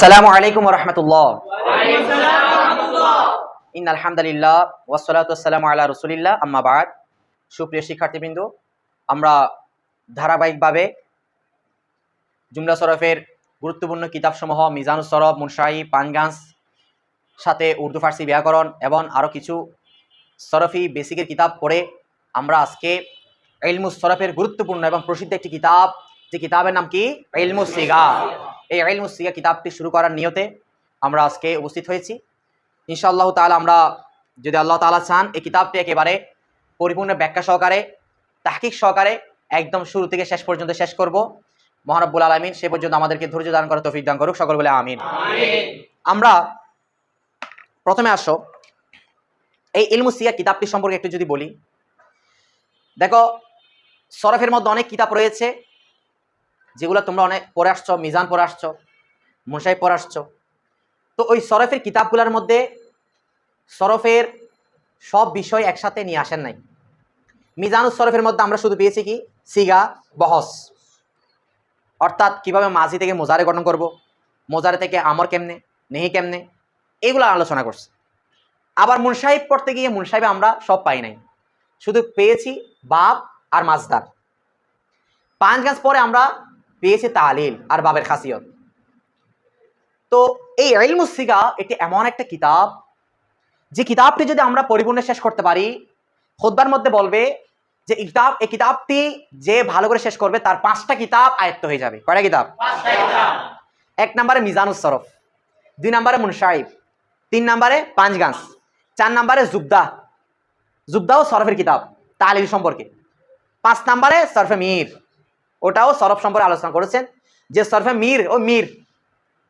আসসালামু আলাইকুম ওয়া রাহমাতুল্লাহ। ওয়া আলাইকুম আসসালাম ওয়া রাহমাতুল্লাহ। ইন্নাল হামদুলিল্লাহ ওয়াসসালাতু ওয়াসসালামু আলা রাসূলিল্লাহ আম্মা বা'দ। সুপ্রিয় শিক্ষার্থীবৃন্দ, আমরা ধারাবাহিকভাবে জুমলা সরফের গুরুত্বপূর্ণ কিতাবসমূহ মিজানুস সরফ, মুনশাই, পানগাস, সাথে উর্দু ফার্সি ব্যাকরণ এবং আরও কিছু সরফি বেসিকের কিতাব পড়ে আমরা আজকে ইলমুস সরফের গুরুত্বপূর্ণ এবং প্রসিদ্ধ একটি কিতাব, যে কিতাবের নাম কি? ইলমুস সিগা। এই ইলমুস সিগা কিতাবটি শুরু করার নিয়তে আমরা আজকে উপস্থিত হয়েছি। ইনশাআল্লাহ তাআলা আমরা, যদি আল্লাহ তাআলা চান, এই কিতাবটি একেবারে পরিপূর্ণ ব্যাখ্যা সহকারে, তাহকিক সহকারে একদম শুরু থেকে শেষ পর্যন্ত শেষ করব। মহান রব্বুল আলামিন সে পর্যন্ত আমাদেরকে ধৈর্য দান করার তৌফিক দান করুক, সকল বলে আমিন। আমরা প্রথমে আসো এই ইলমুস সিগা কিতাবটি সম্পর্কে একটু যদি বলি। দেখো, সরফের মধ্যে অনেক কিতাব রয়েছে যেগুলো তোমরা অনেক পড়ে আসছো, মিজান পড়ে আসছো, মুনশাই পড়ে আসছো। তো ওই সরফের কিতাবগুলোর মধ্যে সরফের সব বিষয় একসাথে নিয়ে আসেন নাই। মিজানুস সরফের মধ্যে আমরা শুধু পেয়েছি কি? সিগা, বহস, অর্থাৎ কিভাবে মাঝি থেকে মোজারে গঠন করব, মোজারে থেকে আমর কেমনে, নেহি কেমনে, এগুলো আলোচনা করছে। আবার মুনশাইব পড়তে গিয়ে মুনশাইবে আমরা সব পাই নাই, শুধু পেয়েছি বাব আর মাজদার। পাঁচগাছ পরে আমরা পেয়েছি তালিল আর বাবের খাসিয়ত। তো এই ইলমুস সিগা এটি এমন একটা কিতাব, যে কিতাবটি যদি আমরা পরিপূর্ণ শেষ করতে পারি, খুতবার মধ্যে বলবে যে এই কিতাবটি যে ভালো করে শেষ করবে তার 5টা কিতাব আয়ত্ত হয়ে যাবে। কয়টা কিতাব? 5টা কিতাব। 1 নম্বরে মিজানুস সরফ, 2 নম্বরে মুনশাইব, 3 নম্বরে পাঁচগাছ, 4 নম্বরে জুবদাও সরফের কিতাব তালিল সম্পর্কে, 5 নম্বরে সরফে মির, ওটাও সরফ সম্পর্কে আলোচনা করেছেন। যে সরফে মির, ও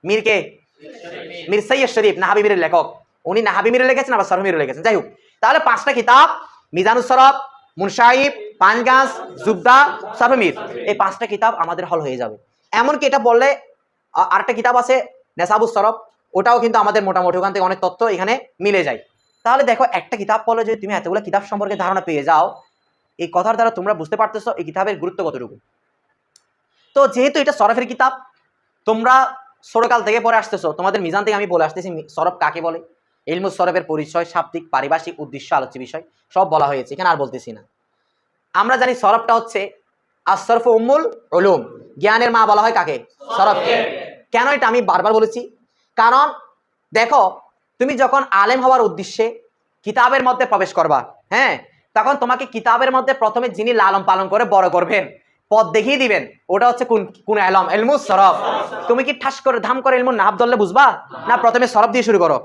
মির কে? মির সৈয়দ শরীফ, নাহাবি মিরের লেখক। উনি নাহাবি মিরে লিখেছেন, আবার সরফ মিরে লিখেছেন। যাই হোক, তাহলে 5টা কিতাব, মিজানুস সরফ, মুনশাইব, পাঁচগাছ, জুবদা, সরফে মির, এই 5টা কিতাব আমাদের হল হয়ে যাবে। এমনকি এটা বললে আরেকটা কিতাব আছে নেসাবুস সরফ, ওটাও কিন্তু আমাদের মোটামুটি ওখান থেকে অনেক তথ্য এখানে মিলে যায়। তাহলে দেখো, একটা কিতাব পড়লে যদি তুমি এতগুলো কিতাব সম্পর্কে ধারণা পেয়ে যাও, এই কথার দ্বারা তোমরা বুঝতে পারতেছো এই কিতাবের গুরুত্ব কতটুকু। তো যেহেতু এটা সরফের কিতাব, তোমরা ছোটকাল থেকে পড়ে আসতেছো, তোমাদের মিজান থেকে আমি বলে আসতেছি সরফ কাকে বলে, ইলমুস সরফের পরিচয়, শাব্দিক, পারিভাষিক, উদ্দেশ্য, আলোচ্য বিষয় সব বলা হয়েছে, এখানে আর বলতেছি না। আমরা জানি সরফটা হচ্ছে আসরফ উম্মুল উলুম, জ্ঞানের মা বলা হয় কাকে? সরফকে। কেন এটা আমি বারবার বলেছি? কারণ দেখো, তুমি যখন আলেম হওয়ার উদ্দেশ্যে কিতাবের মধ্যে প্রবেশ করবা, হ্যাঁ, তখন তোমাকে কিতাবের মধ্যে প্রথমে যিনি লালন পালন করে বড় করবেন, পথ দেখিয়ে দিবেন, ওটা হচ্ছে কোন ইলম? ইলমুস সরফ। তুমি কি ঠাস করে ধাম করে ইলমুন নাহব ধরলে বুঝবা না? প্রথমে সরফ দিয়ে শুরু করো,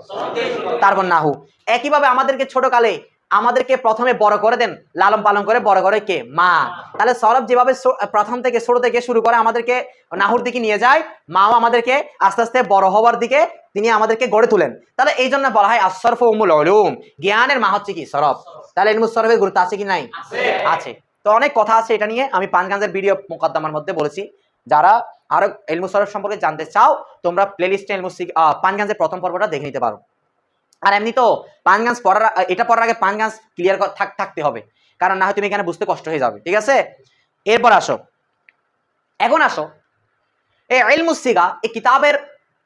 তারপর নাহু। একইভাবে আমাদেরকে ছোটকালে আমাদেরকে প্রথমে বড় করে দেন, লালন পালন করে বড় করে কে? মা। তাহলে সরফ যেভাবে প্রথম থেকে ছোট থেকে শুরু করে আমাদেরকে নাহুর দিকে নিয়ে যায়, মাও আমাদেরকে আস্তে আস্তে বড় হওয়ার দিকে তিনি আমাদেরকে গড়ে তুলেন। তাহলে এই জন্য বলা হয় আসরফ উম্মুল উলুম, জ্ঞানের মা হচ্ছে কি? সরফ। তাহলে ইলমুস সরফের গুরুত্ব আছে কি নাই? আছে। তো অনেক কথা আছে, এটা নিয়ে আমি পাঁচগাঁজের ভিডিও মুকদ্দমার মধ্যে বলেছি। যারা আরো ইলমুস সরফ সম্পর্কে জানতে চাও, তোমরা প্লেলিস্টে পাঁচগাঁজের প্রথম পর্বটা দেখে নিতে পারো। আর এমনি তো পাঁচগাঁজ পড়ার, এটা পড়ার আগে পাঁচগাঁজ ক্লিয়ার থাকতে হবে, কারণ না হয় তুমি এখানে বুঝতে কষ্ট হয়ে যাবে। ঠিক আছে, এরপর এখন আসো এই ইলমুস সিগা, এই কিতাবের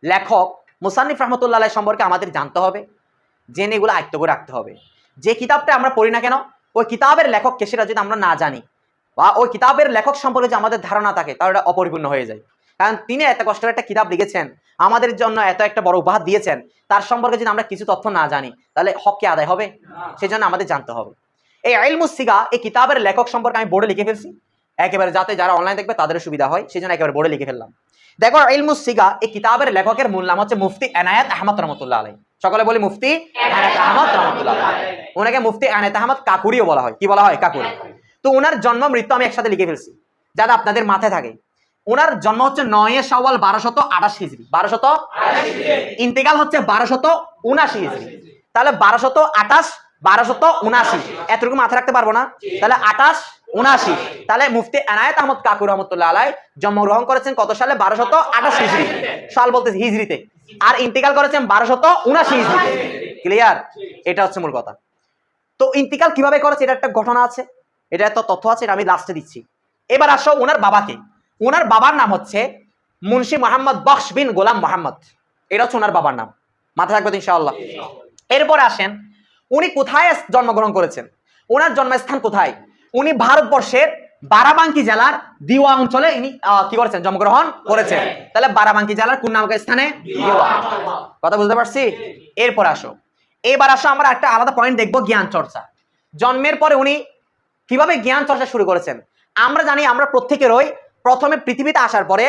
লেখক মুসান্নিফ রাহমাতুল্লাহ আলাইহি সম্পর্কে আমাদের জানতে হবে, জেনে এগুলো আয়ত্ত করে রাখতে হবে। যে কিতাবটা আমরা পড়ি না কেন, ওই কিতাবের লেখক কে সেটা যদি আমরা না জানি, বা ওই কিতাবের লেখক সম্পর্কে যে আমাদের ধারণা থাকে, তাহলে এটা অপরিপূর্ণ হয়ে যায়। কারণ তিনি এত কষ্ট করে একটা কিতাব লিখেছেন, আমাদের জন্য এত একটা বড় উপহার দিয়েছেন, তার সম্পর্কে যদি আমরা কিছু তথ্য না জানি, তাহলে হক কি আদায় হবে? সেই জন্য আমাদের জানতে হবে। এই ইলমুস সিগা, এই কিতাবের লেখক সম্পর্কে আমি বোর্ডে লিখে ফেলছি, একেবারে যাতে যারা অনলাইন দেখবে তাদের সুবিধা হয়, সেই জন্য একেবারে বোর্ডে লিখে ফেললাম। দেখো, ইলমুস সিগা এই কিতাবের লেখকের মূল নাম হচ্ছে মুফতি এনায়েত আহমদ রহমতুল্লাহ আলাইহি। সকলে বলি মুফতি এনায়েত আহমদ রহমতুল্লাহ আলাইহি। ওনাকে মুফতি এনায়েত আহমদ কাকুরিও বলা হয়। কি বলা হয়? কাকুরি। তো ওনার জন্ম মৃত্যু আমি একসাথে লিখে ফেলছি, যাতে আপনাদের মাথায় থাকে। ওনার জন্ম হচ্ছে 9 শাওয়াল 1228 হিজরি, 1228। ইন্তেকাল হচ্ছে 1279 হিজরি। তাহলে 1228 1279, এতটুকু মাথায় রাখতে পারবো না? তাহলে 28 79। তাহলে মুফতি এনায়েত আহমদ কাকুর রহমতুল্লাহ আলাইহি জন্মগ্রহণ করেছেন কত সালে? 1228 হিজরি। সাল বলতেছি হিজরিতে। আর ইন্তেকাল করেছেন 1279 হিজরিতে। ক্লিয়ার? এটা হচ্ছে মূল কথা। তো ইন্তেকাল কিভাবে করেছে, এটা একটা ঘটনা আছে, এটা একটা তথ্য আছে, এটা আমি লাস্টে দিচ্ছি। এবার আসো ওনার বাবাকে। ওনার বাবার নাম হচ্ছে মুন্সি মোহাম্মদ বখশ বিন গোলাম মোহাম্মদ। এটা হচ্ছে ওনার বাবার নাম, মাথায় থাকবে তো ইনশাআল্লাহ। এরপরে আসেন উনি কোথায় জন্মগ্রহণ করেছেন, ওনার জন্মস্থান কোথায়? উনি ভারতবর্ষের বারাবাঙ্কি জেলার দিওয়া অঞ্চলে ইনি কি করেছেন? জন্মগ্রহণ করেছেন। তাহলে বারাবাঙ্কি জেলার কোন নামক স্থানে? দিওয়া। কথা বুঝতে পারছি? এরপর আসো, এবার আসো আমরা একটা আলাদা পয়েন্ট দেখবো, জ্ঞান চর্চা। জন্মের পরে উনি কিভাবে জ্ঞান চর্চা শুরু করেছেন? আমরা জানি আমরা প্রত্যেকেরই প্রথমে পৃথিবীতে আসার পরে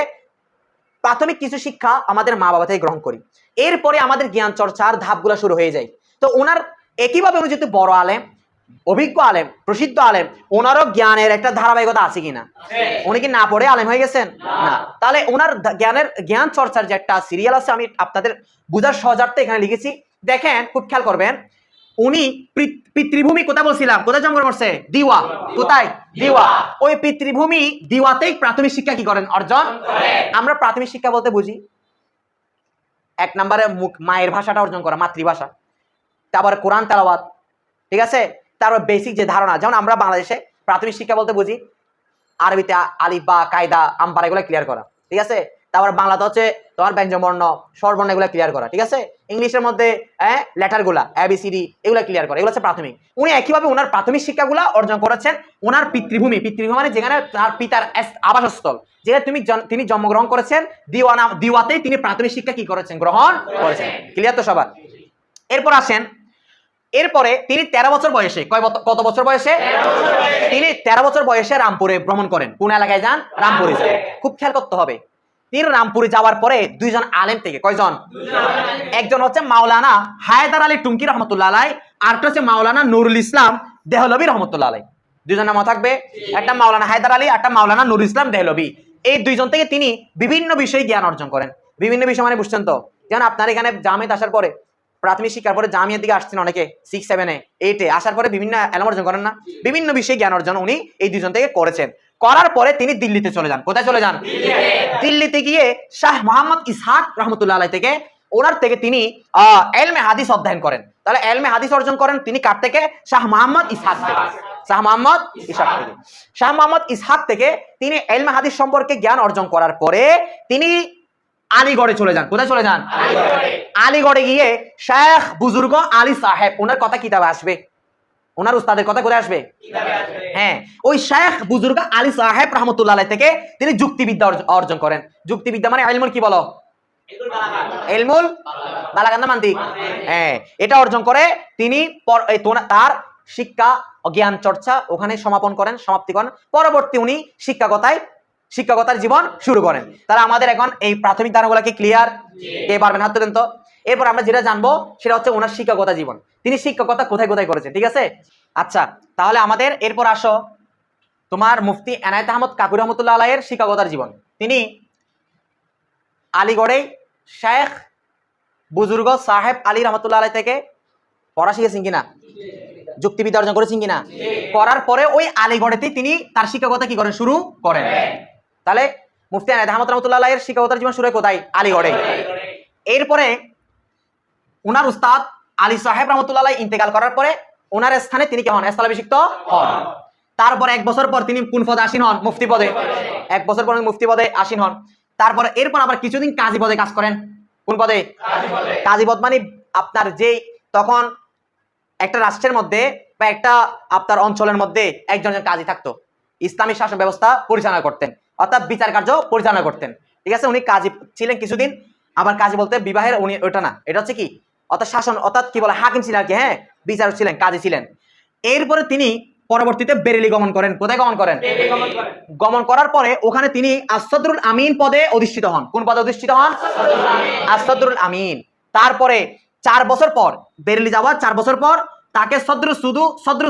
প্রাথমিক কিছু শিক্ষা আমাদের মা বাবা থেকে গ্রহণ করি, এরপরে আমাদের জ্ঞান চর্চার ধাপগুলো শুরু হয়ে যায়। তো ওনার একইভাবে উনি যেহেতু বড় আলেম, অভিজ্ঞ আলেম, প্রসিদ্ধ আলেম, ওনারও জ্ঞানের একটা ধারাবাহিকতা আছে কিনা? উনি কি না পড়ে আলেম হয়ে গেছেন? না। তাহলে ওনার জ্ঞান চর্চার যে একটা সিরিয়াল আছে, আমি আপনাদের বুঝার সহজার্থে এখানে লিখেছি, দেখেন খুব খেয়াল করবেন। উনি পিতৃভূমি কোথায় বলছিলাম, কোথায় জন্মগ্রহণ করছে? দিওয়া। কোথায়? দিওয়া। ওই পিতৃভূমি দিওয়াতেই প্রাথমিক শিক্ষা কি করেন? অর্জন। আমরা প্রাথমিক শিক্ষা বলতে বুঝি এক নম্বরে মায়ের ভাষাটা অর্জন করা, মাতৃভাষা, তারপরে কোরআন তেলাওয়াত, ঠিক আছে, তারপর বেসিক যে ধারণা, যেমন আমরা বাংলাদেশে প্রাথমিক শিক্ষা বলতে বুঝি আরবিতে আলিফ বা কায়দা আমপারা এগুলো ক্লিয়ার করা, ঠিক আছে, তারপর বাংলাতে হচ্ছে তোমার ব্যঞ্জনবর্ণ স্বরবর্ণ এগুলো ক্লিয়ার করা, ঠিক আছে, ইংলিশের মধ্যে লেটারগুলা ABCD এগুলো ক্লিয়ার করা, এগুলো হচ্ছে প্রাথমিক। উনি একইভাবে ওনার প্রাথমিক শিক্ষাগুলো অর্জন করেছেন ওনার পিতৃভূমি মানে যেখানে তার পিতার আবাসস্থল, যেখানে তিনি জন্মগ্রহণ করেছেন, দিওয়াতেই তিনি প্রাথমিক শিক্ষা কি করেছেন? গ্রহণ করেছেন। ক্লিয়ার তো সবার? এরপর আসেন, এরপরে তিনি 13 বছর বয়সে, কত বছর বয়সে? তিনি 13 বছর বয়সে রামপুরে ভ্রমণ করেন। কোন এলাকায় যান? রামপুরে যান। খুব খেয়াল করতে হবে, তিনি রামপুরে যাওয়ার পরে দুইজন আলেম থেকে, কয়জন? একজন হচ্ছে মাওলানা হায়দার আলী টুঙ্কি রহমতুল্লাহ আলাই, আরেকটা হচ্ছে মাওলানা নুরুল ইসলাম দেহলভী রহমতুল্লাহ আলাই। দুইজন নাম থাকবে, একটা মাওলানা হায়দার আলী, একটা মাওলানা নুরুল ইসলাম দেহলভী। এই দুইজন থেকে তিনি বিভিন্ন বিষয়ে জ্ঞান অর্জন করেন। বিভিন্ন বিষয় মানে বুঝছেন তো? যেমন আপনার এখানে জামিয়াতে আসার পরে, প্রাথমিক শিক্ষার পরে জামিয়ার দিকে আসছেন অনেকে, 6, 7, 8 আসার পরে বিভিন্ন এলম অর্জন করেন না? বিভিন্ন বিষয়ে জ্ঞান অর্জন উনি এই দুজন থেকে করেছেন। করার পরে তিনি দিল্লিতে চলে যান। কোথায় চলে যান? দিল্লিতে গিয়ে শাহ মোহাম্মদ ইসহাক রহমতুল্লাহ আলাই থেকে, ওনার থেকে তিনি এলমে হাদিস অধ্যয়ন করেন। তাহলে এলমে হাদিস অর্জন করেন তিনি কার থেকে? শাহ মোহাম্মদ ইসহাক থেকে। শাহ মোহাম্মদ ইসহাক থেকে, শাহ মোহাম্মদ ইসহাক থেকে তিনি এলমে হাদিস সম্পর্কে জ্ঞান অর্জন করার পরে তিনি আলিগড়ে চলে যান। কোথায় চলে যান? আলিগড়ে গিয়ে শেখ বুজুর্গ আলী সাহেব, ওনার কথা কিতাবে আসবে, ওনার উস্তাদের কথা কোথায় আসবে? হ্যাঁ, ওই শেখ বুজুর্গ আলী সাহেব রহমতুল্লাহ আলাইহি থেকে তিনি যুক্তিবিদ্যা অর্জন করেন। যুক্তিবিদ্যা মানে ইলমুল কি বলো? ইলমুল বালাগাত না মান্তিক? হ্যাঁ, এটা অর্জন করে তিনি তার শিক্ষা ও জ্ঞান চর্চা ওখানে সমাপন করেন, সমাপ্তি করেন। পরবর্তী উনি শিক্ষকতার জীবন শুরু করেন। তাহলে আমাদের এখন এই প্রাথমিক ধারণাগুলো কি ক্লিয়ার? কে পারবেন হাত তুলেন তো? এরপর আমরা যেটা জানবো সেটা হচ্ছে ওনার শিক্ষকতা জীবন, তিনি শিক্ষকতা কোথায় কোথায় করেছেন, ঠিক আছে? আচ্ছা, তাহলে আমাদের এরপর আসো তোমার মুফতি এনায়েত আহমদ কাকুর রহমতুল্লাহ আলাইহির শিক্ষকতার জীবন। তিনি আলিগড়ে শেখ বুজুর্গ সাহেব আলী রহমতুল্লাহ আলাইহি থেকে পড়া শিখেছেন কিনা? যুক্তিবিদ্যা অর্জন করেছেন কিনা? করার পরে ওই আলিগড়েতেই তিনি তার শিক্ষকতা কি করেন? শুরু করেন। তাহলে মুফতি এনায়েত আহমদ রহমতুল্লাহ আলাইহির শিক্ষকতার জীবন শুরু হয় কোথায়? আলিগড়ে। এরপরে ওনার উস্তাদ আলী সাহেব রহমতুল্লাহ আলাইহি ইন্তেকাল করার পরে ওনার স্থানে তিনি কি হন? স্থলাভিষিক্ত হন। তারপর 1 বছর পর তিনি কোন পদে আসীন হন? মুফতি পদে। 1 বছর পর মুফতি পদে আসীন হন। তারপর এরপর আবার কিছুদিন কাজী পদে কাজ করেন। কোন পদে? কাজী পদ মানে আপনার যেই তখন একটা রাষ্ট্রের মধ্যে বা একটা আপনার অঞ্চলের মধ্যে একজন কাজী থাকতো, ইসলামী শাসন ব্যবস্থা পরিচালনা করতেন, অর্থাৎ বিচার কার্য পরিচালনা করতেন, ঠিক আছে? উনি কাজী ছিলেন কিছুদিন। আবার কাজী বলতে বিবাহের উনি ওটা না, এটা হচ্ছে কি অর্থাৎ শাসন, অর্থাৎ কি বলে হাকিম ছিলেন আর কি, হ্যাঁ, বিচারক ছিলেন, কাজী ছিলেন। এরপরে তিনি পরবর্তীতে বেরেলি গমন করেন। কোথায় গমন করেন? গমন করার পরে ওখানে তিনি আসদরুল আমিন পদে অধিষ্ঠিত হন। কোন পদে অধিষ্ঠিত হন? আসদরুল আমিন। তারপরে 4 বছর পর বেরেলি যাওয়ার 4 বছর পর তাকে সদরুল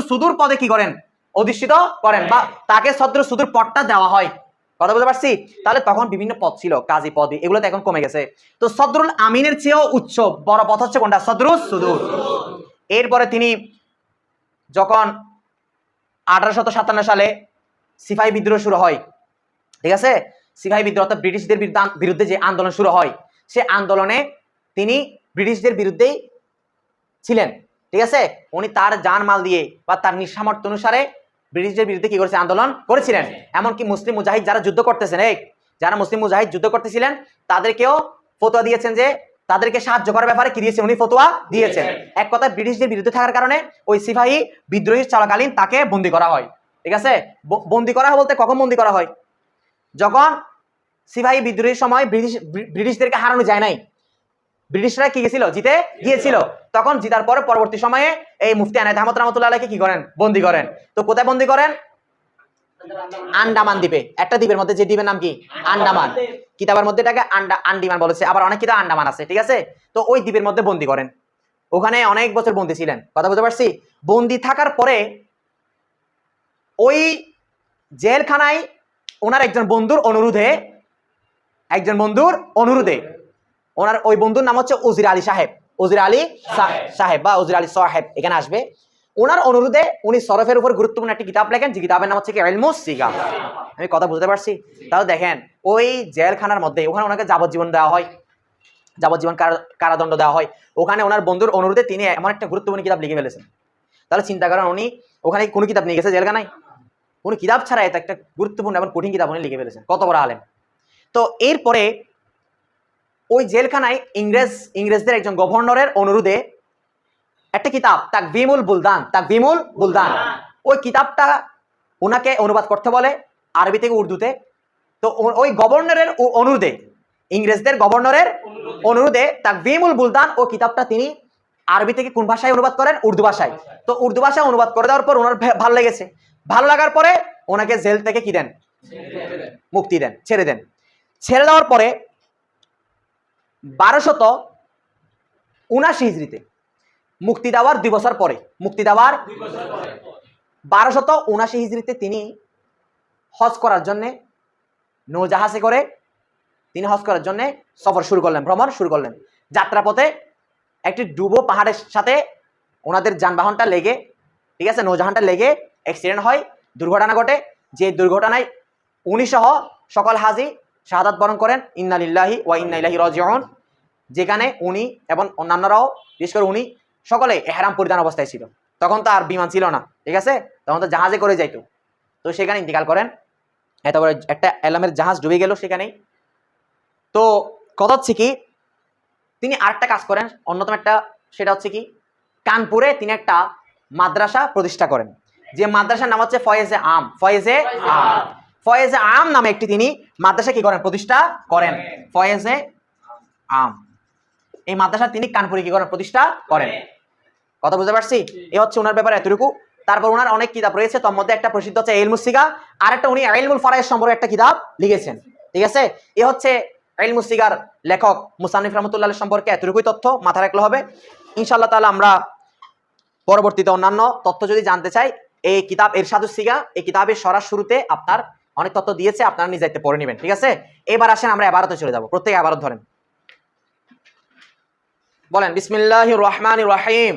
সুদুর পদে কি করেন? অধিষ্ঠিত করেন, বা তাকে সদরুল সুদুর পদটা দেওয়া হয়। কথা বলতে পারছি? তাহলে তখন বিভিন্ন পদ ছিল, কাজী পদ, এগুলো তো এখন কমে গেছে। তো সদরুল আমিনের চেয়েও উচ্চ বড় পদ হচ্ছে কোনটা? সদরুল সুদুর। এরপরে তিনি যখন 1857 সালে সিপাহী বিদ্রোহ শুরু হয়, ঠিক আছে, সিপাহী বিদ্রোহ অর্থাৎ ব্রিটিশদের বিরুদ্ধে যে আন্দোলন শুরু হয়, সে আন্দোলনে তিনি ব্রিটিশদের বিরুদ্ধেই ছিলেন, ঠিক আছে? উনি তার জানমাল দিয়ে বা তার নিঃসামর্থ্য অনুসারে ব্রিটিশদের বিরুদ্ধে কি করেছে? আন্দোলন করেছিলেন। এমনকি মুসলিম মুজাহিদ যারা যুদ্ধ করতেছেন, যারা মুসলিম মুজাহিদ যুদ্ধ করতেছিলেন তাদেরকেও ফতোয়া দিয়েছেন যে তাদেরকে সাহায্য করার ব্যাপারে কি দিয়েছেন? উনি ফতোয়া দিয়েছেন। এক কথায় ব্রিটিশদের বিরুদ্ধে থাকার কারণে ওই সিপাহী বিদ্রোহী চলাকালীন তাকে বন্দী করা হয়। ঠিক আছে, বন্দী করা বলতে কখন বন্দী করা হয়? যখন সিপাহী বিদ্রোহের সময় ব্রিটিশদেরকে হারানো যায় নাই, ব্রিটিশরা কি গেছিল? জিতে গিয়েছিল। তখন জিতার পরে পরবর্তী সময়ে এই মুফতি আনায়েত আহমদ রহমতুল্লাহ আলাইহিকে কি করেন? বন্দী করেন। তো কোথায় বন্দী করেন? আন্ডামান দ্বীপে। একটা দ্বীপের মধ্যে, যে দ্বীপের নাম কি? আন্ডামান। কিতাবের মধ্যে এটাকে আন্ডিমান বলেছে, আবার অনেক কিতাব আন্ডামান আছে। ঠিক আছে, তো ওই দ্বীপের মধ্যে বন্দী করেন। ওখানে অনেক বছর বন্দী ছিলেন। কথা বুঝতে পারছি? বন্দী থাকার পরে ওই জেলখানায় ওনার একজন বন্ধুর অনুরোধে ওনার ওই বন্ধুর নাম হচ্ছে উজির আলী সাহেব, উজির আলী সাহেব বা উজির আলী সাহেব এখানে আসবে। ওনার অনুরোধে উনি সরফের উপর গুরুত্বপূর্ণ একটি কিতাব লেখেন, যে কিতাবের নাম হচ্ছে কি? ইলমুস সিগা। আমি কথা বুঝতে পারছি? তাহলে দেখেন, ওই জেলখানার মধ্যে ওখানে ওনাকে যাবজ্জীবন দেওয়া হয়, যাবজ্জীবন কারাদণ্ড দেওয়া হয়। ওখানে ওনার বন্ধুর অনুরোধে তিনি এমন একটা গুরুত্বপূর্ণ কিতাব লিখে ফেলেছেন। তাহলে চিন্তা করেন, উনি ওখানে কোনো কিতাব নিয়ে গেছে জেলখানায়? কোনো কিতাব ছাড়া এটা একটা গুরুত্বপূর্ণ এবং কঠিন কিতাব উনি লিখে ফেলেছেন। কত বড় আলেম! তো এরপরে ওই জেলখানায় ইংরেজদের একজন গভর্নরের অনুরোধে একটা কিতাব তাকভিমুল বুলদান, ওই কিতাবটা ওনাকে অনুবাদ করতে বলে আরবি থেকে উর্দুতে। তো ওই গভর্নরের অনুরোধে, ইংরেজদের গভর্নরের অনুরোধে তাকভিমুল বুলদান ও কিতাবটা তিনি আরবি থেকে কোন ভাষায় অনুবাদ করেন? উর্দু ভাষায়। তো উর্দু ভাষায় অনুবাদ করে দেওয়ার পর ওনার ভালো লেগেছে। ভালো লাগার পরে ওনাকে জেল থেকে কি দেন? মুক্তি দেন, ছেড়ে দেন। ছেড়ে দেওয়ার পরে 1279 হিজরিতে, মুক্তি দেওয়ার 2 বছর পরে, 1279 হিজরিতে তিনি হজ করার জন্যে নৌজাহাজে করে তিনি হজ করার জন্য সফর শুরু করলেন, ভ্রমণ শুরু করলেন। যাত্রাপথে একটি ডুবো পাহাড়ের সাথে ওনাদের যানবাহনটা লেগে, ঠিক আছে, নৌজাহানটা লেগে অ্যাক্সিডেন্ট হয়, দুর্ঘটনা ঘটে। যে দুর্ঘটনায় উনি সহ সকল হাজি শাহাদাত বরণ করেন। ইন্না লিল্লাহি ওয়া ইন্না ইলাইহি রাজিউন। যেখানে উনি এবং অন্যান্যরাও, বিশেষ করে উনি, সকলে ইহরাম পরিধান অবস্থায় ছিল। তখন তো আর বিমান ছিল না, ঠিক আছে, তখন তো জাহাজে করে যাইতো। তো সেখানে ইন্তিকাল করেন। এত বড় একটা এলামের জাহাজ ডুবে গেল সেখানেই। তো কথা হচ্ছে কি, তিনি আরেকটা কাজ করেন অন্যতম একটা, সেটা হচ্ছে কি, কানপুরে তিনি একটা মাদ্রাসা প্রতিষ্ঠা করেন, যে মাদ্রাসার নাম হচ্ছে ফয়েজে আম নামে একটি তিনি মাদ্রাসা কি করেন? প্রতিষ্ঠা করেন, ফয়েজে আম। এই মাদ্রাসা তিনি কানপুরে কি করেন? প্রতিষ্ঠা করেন। কথা বুঝতে পারছি? এ হচ্ছে ওনার ব্যাপারে এতটুকু। তারপর ওনার অনেক কিতাব রয়েছে, তার মধ্যে একটা প্রসিদ্ধ হচ্ছে ইলমুস সিগা, আর একটা উনি ইলমুল ফারায়েজ সম্পর্কে একটা কিতাব লিখেছেন। ঠিক আছে, এ হচ্ছে ইলমুস সিগার লেখক মুসান্নিফ রাহমাতুল্লাহ সম্পর্কে এতটুকুই তথ্য মাথা রাখলে হবে। ইনশাআল্লাহ তাআলা আমরা পরবর্তীতে অন্যান্য তথ্য যদি জানতে চাই, এই কিতাব ইরশাদুস সিগা, এই কিতাবের সরাস শুরুতে আপনার অনেক তথ্য দিয়েছে, আপনারা নিজে দায়িত্বে পড়ে নেবেন। ঠিক আছে, এবার আসেন আমরা ইবারতে চলে যাব। প্রত্যেকে ইবারত ধরেন, বলেন বিসমিল্লাহির রহমানির রহিম।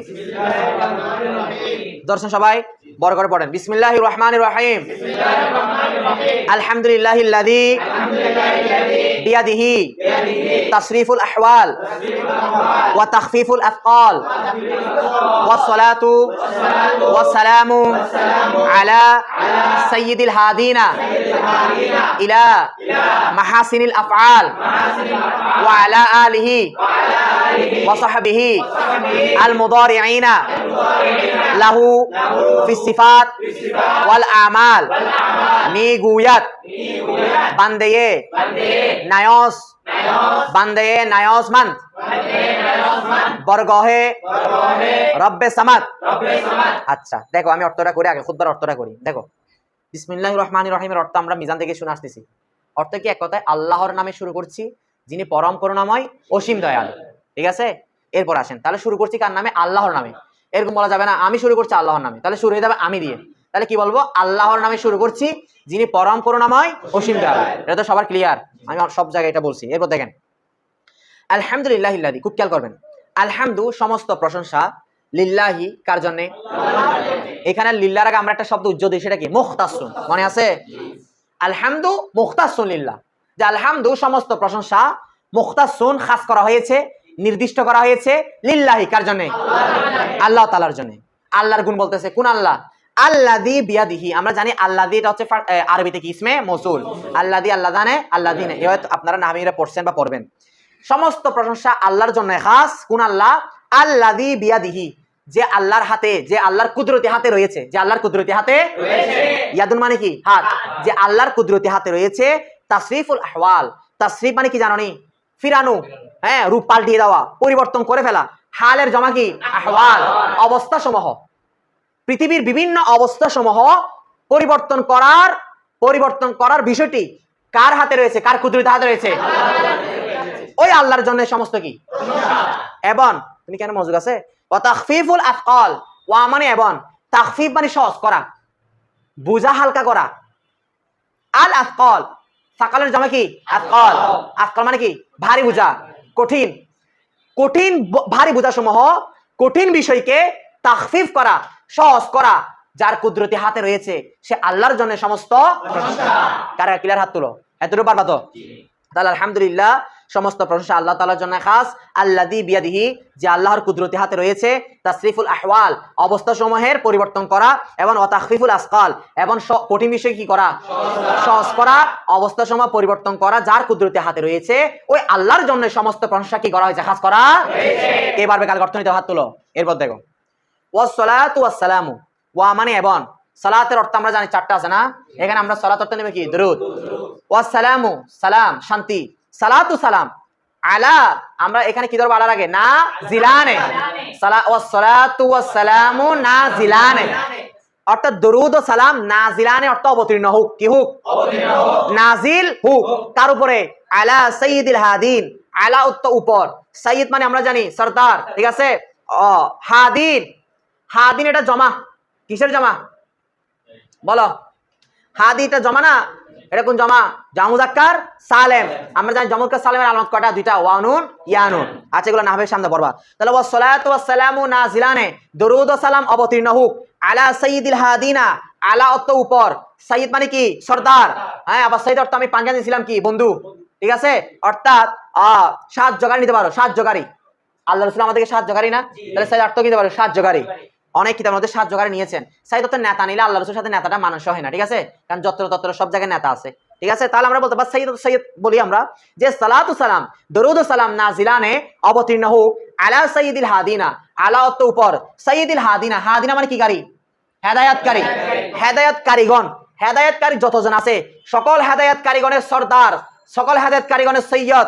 দর্শন সবাই বড় করে পড়েন, বিসমিল্লাহির রহমানির রহিম। আলহামদুলিল্লাহিল্লাযী বিয়াদিহি তাসরিফুল আহওয়াল ওয়া তাখফিফুল আফআল ওয়াস সালাতু ওয়াস সালামু আলা সাইয়্যিদিল হাদিনা ইলা মাহাসিনিল আফআল ওয়া আলা আলিহি ওয়া সাহবিহি আল মুদারিঈনা লাহু ফিস সিফাত ওয়াল আমাল মিগুয়াত বান্দেয়ে নায়সমান বরগহে রব্বে সামাদ। আচ্ছা দেখো, আমি অর্থটা করি, আগে খুতবার অর্থটা করি। দেখো, বিসমিল্লাহির রহমানির রহিমের অর্থ আমরা মিজান থেকে শুনে আসতেছি। অর্থ কি? এক কথায় আল্লাহর নামে শুরু করছি, যিনি পরম করুণাময় অসীম দয়ালু। ঠিক আছে, এরপর আসেন, তাহলে শুরু করছি কার নামে? আল্লাহর নামে। এরকম বলা যাবে না আমি শুরু করছি আল্লাহর নামে, তাহলে শুরু হয়ে যাবে আমি দিয়ে। তাহলে কি বলবো? আল্লাহর নামে শুরু করছি, যিনি পরম করুণাময় অসীম দয়ালু। এটা তো সবার ক্লিয়ার, আমি সব জায়গায় এটা বলছি। এরপর দেখেন, আলহামদুলিল্লাহিল্লাযী, খুব খেয়াল করবেন, আলহামদু সমস্ত প্রশংসা, লিল্লাহি কার জন্য? এখানে লিল্লাহর আগে আমরা একটা শব্দ উজ্জ্বল দিই, সেটা কি? মুখতাসুন। মনে আছে? আলহামদু মুখতাসুন লিল্লাহ, যে আলহামদু সমস্ত প্রশংসা, মুখতাসুন খাস করা হয়েছে, নির্দিষ্ট করা হয়েছে, লিল্লাহি কার জন্য? আল্লাহ তাআলার জন্য। আল্লাহর গুণ বলতেছে, কোন আল্লাহ? আল্লাযী বিয়াদিহি। আমরা জানি আল্লাযী এটা হচ্ছে আরবিতে কি? ইসমে মৌসুল। আল্লাযী, আল্লাহ জানে, আল্লাযীনে, আপনারা নামিরা পড়ছেন বা পড়বেন। সমস্ত প্রশংসা আল্লাহর জন্য খাস। কোন আল্লাহ? আল্লাযী বিয়াদিহি, যে আল্লাহর হাতে, যে আল্লাহর কুদরতি হাতে রয়েছে, যে আল্লাহর কুদরতি হাতে রয়েছে। ইয়াদুন মানে কি? হাত। যে আল্লাহর কুদরতি হাতে রয়েছে। তাসরিফুল আহওয়াল, তাসরিফ মানে কি জানো নি? ফিরানো, হ্যাঁ, রূপ পাল্টিয়ে দেওয়া, পরিবর্তন করে ফেলা। হালের জমা কি? আহওয়াল, অবস্থা সমূহ। পৃথিবীর বিভিন্ন অবস্থা সমূহ পরিবর্তন করার বিষয়টি কার হাতে রয়েছে? কার কুদরতি হাতে রয়েছে? ওই আল্লাহর জন্য সমস্ত কি? এবং তুমি কেন মজুগ আছে? ওয়া তাখফিফুল আথকাল, ওয়া মানে এবং, তাখফিফ মানে সহজ করা, বোঝা হালকা করা। আল আথকাল, সাকালের জমা কি? আথকাল। আথকাল মানে কি? ভারী বোঝা, কঠিন। কঠিন ভারী বোঝা সমূহ, কঠিন বিষয়কে তাখফিফ করা, সহজ করা যার কুদরতি হাতে রয়েছে, সে আল্লাহর জন্য সমস্ত প্রশংসা। কারা ক্লিয়ার? হাত তুলো। এতটুকু পারবা তো? তাহলে আলহামদুলিল্লাহ, সমস্ত প্রশংসা আল্লাহ তাআলার জন্য খাস। আল্লাযী বিয়াদিহি, যে আল্লাহর কুদরতি হাতে রয়েছে। তাসরিফুল আহওয়াল, অবস্থা সমূহের পরিবর্তন করা, এবং তাখফিফুল আসকাল, এবং কঠিন বিষয় কি করা? সহজ করা, অবস্থা সমূহ পরিবর্তন করা যার কুদরতি হাতে রয়েছে, ওই আল্লাহর জন্য সমস্ত প্রশংসা কি করা হয়েছে? খাস করা হয়েছে। কে পারবে কাল অর্থনীতি? হাত তুলো। এরপর দেখো, ওয়াসসালাতু ওয়াসসালামু, ওয়া মানে এবং। সালাতের অর্থ আমরা জানি চারটা আছে না? এখানে আমরা সালাত অর্থ নেবে কি? দরুদ। ওয়াসসালামু, সালাম, শান্তি। সালাতু, সালাম। আলা, আমরা এখানে কি ধরবো? আলার আগে না জিলানে। ওয়াসসালাতু ওয়াসসালামু নাজিলানে, অর্থাৎ দরুদ ও সালাম নাজিলানে অর্থ অবতীর্ণ হোক। কি হোক? অবতীর্ণ হোক, নাজিল হোক। তার উপরে আলা সাইয়্যিদিল হাদিন, আলা উপর, সাইয়্যিদ মানে আমরা জানি সরদার, ঠিক আছে? হাদিন, হাদিন এটা জমা, কিসের জমা? বলো। হাদি এটা জমা না? এটা কোন জমা? জামু মুযাক্কার সালেম। আমরা জানি জামু মুযাক্কার সালেমের আলামত কয়টা? দুইটা, ওয়ানুন, ইয়ানুন। আচ্ছা, এগুলো নাহবের সামনে পড়বা। তাহলে ওয়াসসালাতু ওয়াসসালামু নাজিলানে, দরুদ ও সালাম অবতীর্ণ হোক। আলা সাইয়্যিদিল হাদিনা, আলা অর্থ উপর, সাইয়্যিদ মানে কি? সরদার। হ্যাঁ, আবার সাইয়্যিদ অর্থ আমি পাঞ্জাবি দিয়েছিলাম কি? বন্ধু, ঠিক আছে? অর্থাৎ সাহায্যকারী নিতে পারো, সাহায্যকারী। আল্লাহ রাসূল আমাদেরকে সাহায্যকারী না? তাহলে সাইয়্যিদ অর্থ কি নিতে পারো? সাহায্যকারী। অনেক কিতাবের মধ্যে সাহায্যকারী নিয়েছেন। সাইয়্যিদ অর্থ নেতা নিলে আল্লাহ রাসূলের সাথে নেতাটা মানুষ হয় না, ঠিক আছে? কারণ যত্র সব জায়গায় নেতা আছে, ঠিক আছে? তাহলে আমরা বলতে পারি সাইয়্যিদ বলি আমরা যে সালাতু সালাম, দরুদ ও সালাম নাজিলানে অবতীর্ণ হোক। আলা সাইয়্যিদিল হাদিনা, আলা অর্থ উপর, সাইয়্যিদিল হাদিনা, হাদিনা মানে কি? গাড়ি, হেদায়েতকারী। হেদায়েতকারীগণ, হেদায়েতকারী যতজন আছে সকল হেদায়েতকারীগণের সরদার, সকল হেদায়েতকারীগণের সৈয়দ,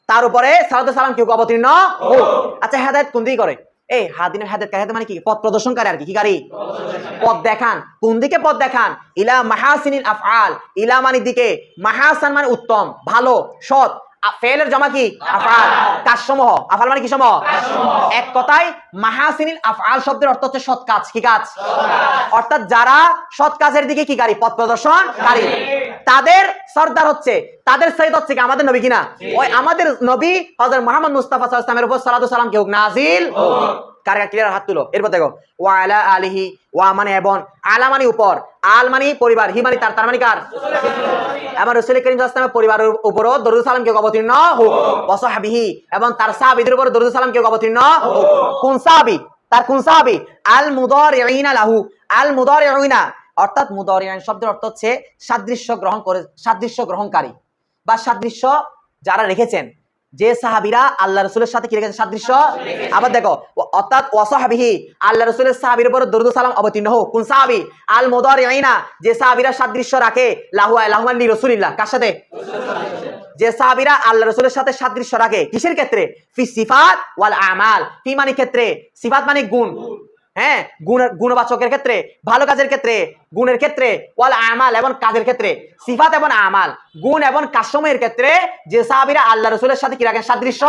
তার উপরে সালাতু সালাম কি অবতীর্ণ হোক। আচ্ছা, হেদায়েত কোন দিকে করে? এই হাদিনের হেদায়েতকারী মানে কি? পথ প্রদর্শনকারী আর কি। কি গাড়ি? পথ দেখান। কোন দিকে পথ দেখান? ইলা মাহাসিনিল আফআল, ইলা মানে দিকে, মাহাসান মানে উত্তম, ভালো, সৎ। ফেলের জমা কি? আফআল, কাজ সমূহ। আফআল মানে কি সমূহ? এক কথায় মাহাসিনিল আফআল শব্দের অর্থ হচ্ছে সৎ কাজ। কি কাজ? অর্থাৎ যারা সৎ কাজের দিকে কি গাড়ি? পথ প্রদর্শনকারী। তাদের সরদার হচ্ছে, তাদের সাইয়্যিদ হচ্ছে কি? আমাদের নবী। কিনা? ওই আমাদের নবী হযরত মুহাম্মদ মুস্তাফা সাল্লাল্লাহু আলাইহি ওয়াসাল্লামের উপর সালাতু সালাম কি হোক? নাজিল হোক। কারা ক্লিয়ার? হাত তুলো। এরপর দেখো, ওয়া আলা আলিহি, ওয়া মানে এবং, আলা মানে উপর, আল মানে পরিবার, হি মানে তার মানে কার? আমার রাসূল করিম সাল্লাল্লাহু আলাইহি ওয়াসাল্লামের পরিবারের উপরও দরুদ সালাম কি অবতীর্ণ হোক। ওয়া সাহাবিহি, এবং তার সাহাবীদের উপর দরুদ সালাম কি অবতীর্ণ হোক। কোন সাহাবী? তার কোন সাহাবী? আল মুদারিঈনা লাহু, আল মুদারিঈনা অর্থাৎ মুদারিঈন শব্দের অর্থ হচ্ছে সাদৃশ্য গ্রহণ করে, সাদৃশ্য গ্রহণকারী বা সাদৃশ্য যারা রেখেছেন। যে সাহাবীরা আল্লাহ রাসূলের সাথে কি রেখেছেন? সাদৃশ্য। আবার দেখো, অর্থাৎ ওয়াসাহাবিহি, আল্লাহ রাসূলের সাহাবীর উপর দরুদ সালাম অবতীর্ণ হোক। কোন সাহাবী? আল মুদারিঈনা, যে সাহাবীরা সাদৃশ্য রাখে, লাহু আলাহু রাসূলিল্লাহ, কার সাথে? যে সাহাবীরা আল্লাহ রাসূলের সাথে সাদৃশ্য রাখে, কিসের ক্ষেত্রে? ফি সিফাত ওয়াল আমাল, ফি মানে ক্ষেত্রে, সিফাত মানে গুণ, হ্যাঁ, গুণবাচকের ক্ষেত্রে, ভালো কাজের ক্ষেত্রে, গুণের ক্ষেত্রে, ওয়াল আমাল এবং কাজের ক্ষেত্রে, সিফাত এবং আমাল, গুণ এবং কাজসমূহের ক্ষেত্রে যে সাহাবীরা আল্লাহ রাসূলের সাথে কি রাখেন? সাদৃশ্য।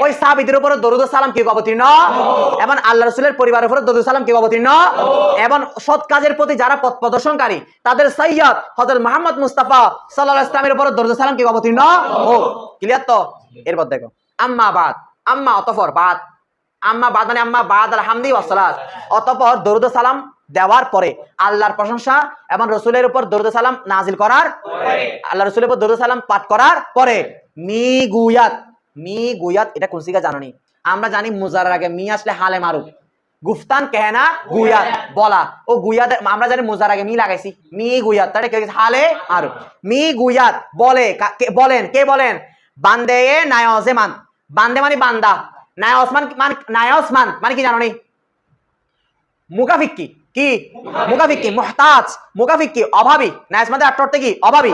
ওই সাহাবীদের উপর দরুদ ও সালাম কি অবতীর্ণ, এবং আল্লাহ রাসূলের পরিবারের উপর দরুদ ও সালাম কি অবতীর্ণ, এবং সৎ কাজের প্রতি যারা পথ প্রদর্শনকারী তাদের সাইয়্যিদ হযরত মুহাম্মদ মুস্তাফা সাল্লাল্লাহু আলাইহি ওয়াসাল্লামের উপর দরুদ ও সালাম কি অবতীর্ণ হোক। ক্লিয়ার তো? এরপর দেখো, আম্মা বাদ, আম্মা অতঃপর, বাদ, আম্মা বাদ মানে আম্মা বাদ আল হামদি ওয়াস সালাত, অতঃপর দরুদ ও সালাম দেওয়ার পরে, আল্লাহর প্রশংসা এবং রাসূলের উপর দরুদ ও সালাম নাজিল করার পরে, আল্লাহ রাসূলের উপর দরুদ ও সালাম পাঠ করার পরে, মি গুয়াত এটা কোন সিগা জানো নি? আমরা জানি মুজারার আগে মি আসলে হালে মারুফ, গুফতান কেহনা গুয়াত বলা, ও গুয়াত আমরা জানি মুজার আগে মি লাগাইছি, মি গুয়াত তাহলে কে হালে মারুফ। মি গুয়াত বলে, বলেন, কে বলেন? বান্দে এ নায়জমান, বান্দে মানে বান্দা, নায়জমান নায়জমান মানে কি জানো নি? মুকাফিক কি? কি মুকাফিক কি? মুহতাজ, মুকাফিক কি? অভাবী। নায়জমানের অর্থ কি? অভাবী।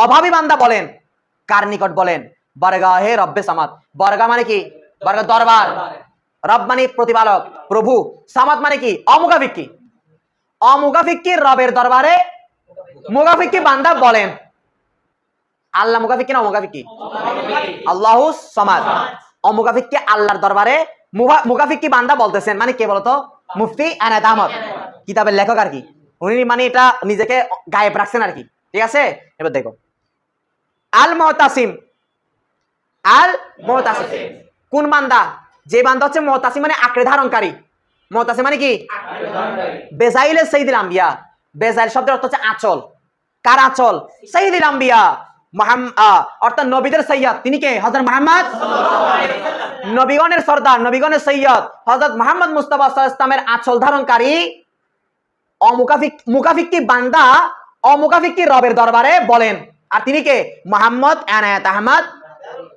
অভাবী বান্দা বলেন কার নিকট? বলেন বরগাহে রব্বে সামাদ। বরগা মানে কি? বরগা দরবার, রব মানে প্রতিপালক, প্রভু, সামাদ মানে কি? অমুকাফিক কি? অমুকাফিক কি রবের দরবারে মুকাফিক কি বান্দা বলেন। আল্লাহ মুকাফিক কি না অমুকাফিক কি? আল্লাহু সামাদ। অমুকাফিক কি আল্লাহর দরবারে মুকাফিক কি বান্দা বলতেছেন, মানে কে বলতো? মুফতি এনায়েত আহমদ, কিতাবের লেখক আর কি। উনি মানে এটা নিজেকে গায়েব রাখছেন আর কি। ঠিক আছে, এবার দেখো আল মুতাসিম। আল মুতাসিম কোন বান্দা? যে বান্দা হচ্ছে মুতাসিম মানে আঁকড়ে ধারণকারী। মুতাসিম মানে কি? বেজাইলে সাইয়্যিদুল আম্বিয়া। বেজাইল শব্দের অর্থ হচ্ছে আঁচল। কার আঁচল? সাইয়্যিদুল আম্বিয়া, অর্থাৎ নবীদের সৈয়দ। তিনি কে? হযরত মুহাম্মদ, নবীগণের সর্দার, নবীগণের সৈয়দ হযরত মুহাম্মদ মুস্তাফা সাল্লাল্লাহু আলাইহি ওয়াসাল্লামের আঁচল ধারণকারী অমুকাফিক। মুকাফিক কি বান্দা অমুকাফিক কি রবের দরবারে বলেন। আর তিনি কে? মুহাম্মদ এনায়েত আহমদ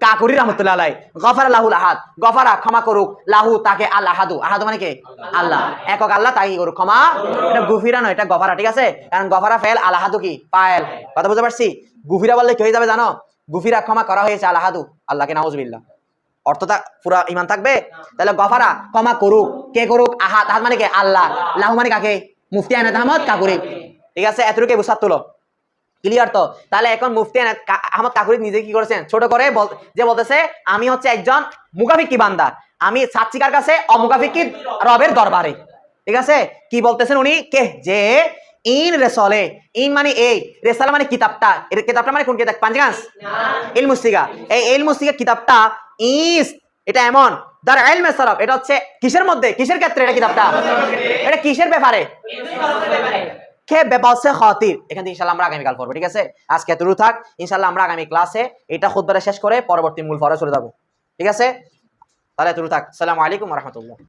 কাকুরি রহমতুল্লাহ আলাইহি। গফারা লাহুল আহাদ, গফারা ক্ষমা করুক, লাহু তাকে, আল আহাদু, আহাদু মানে কে? আল্লাহ, একক আল্লাহ, তাকে করুক ক্ষমা। এটা গুফিরা নয়, এটা গফারা। ঠিক আছে, কারণ গফারা ফেল, আল আহাদু কি ফাইল। কথা বুঝতে পারছি? গুফিরা বললে কি হয়ে যাবে জানো? গুফিরা ক্ষমা করা হয়েছে, আল আহাদু আল্লাহকে, নাউজুবিল্লাহ। অর্থটা পুরা ইমান থাকবে। তাহলে গফারা ক্ষমা করুক, কে করুক? আহাদ, আহাদ মানে কে? আল্লাহ, লাহু মানে কাকে? মুফতি এনায়েত আহমদ কাকুরি। ঠিক আছে, এতটুকু বুঝাত তুলো, ক্লিয়ার তো? তাহলে এখন মুফতি আহমদ কাকুরি নিজে কি করেছেন? ছোট করে যে বলতেছে আমি হচ্ছে একজন মুকাফিক কি বান্দা, আমি চাচ্ছি কার কাছে? অমুকাফিক কি রবের দরবারে। ঠিক আছে, কি বলতেছেন উনি? কে যে ইন রেসলে, ইন মানে এই, রেসালা মানে কিতাবটা। এর কিতাবটা মানে কোন কিতাব? পাঞ্জাস ইলমুসিগা। এই ইলমুসিগা কিতাবটা ইস, এটা এমন দার ইলমে সরফ। এটা হচ্ছে কিসের মধ্যে, কিসের ক্ষেত্রে এটা কিতাবটা? এটা কিসের ব্যাপারে? কে বেবাসে খাতির। এখান থেকে ইনশাআল্লাহ আমরা আগামীকাল পড়বো। ঠিক আছে, আজকে এতটুকু থাক। ইনশাআল্লাহ আমরা আগামী ক্লাসে এটা খুতবাটা শেষ করে পরবর্তী মূল পড়া চলে যাব। ঠিক আছে, তাহলে এতটুকু থাক। আসসালামু আলাইকুম ওয়া রাহমাতুল্লাহ।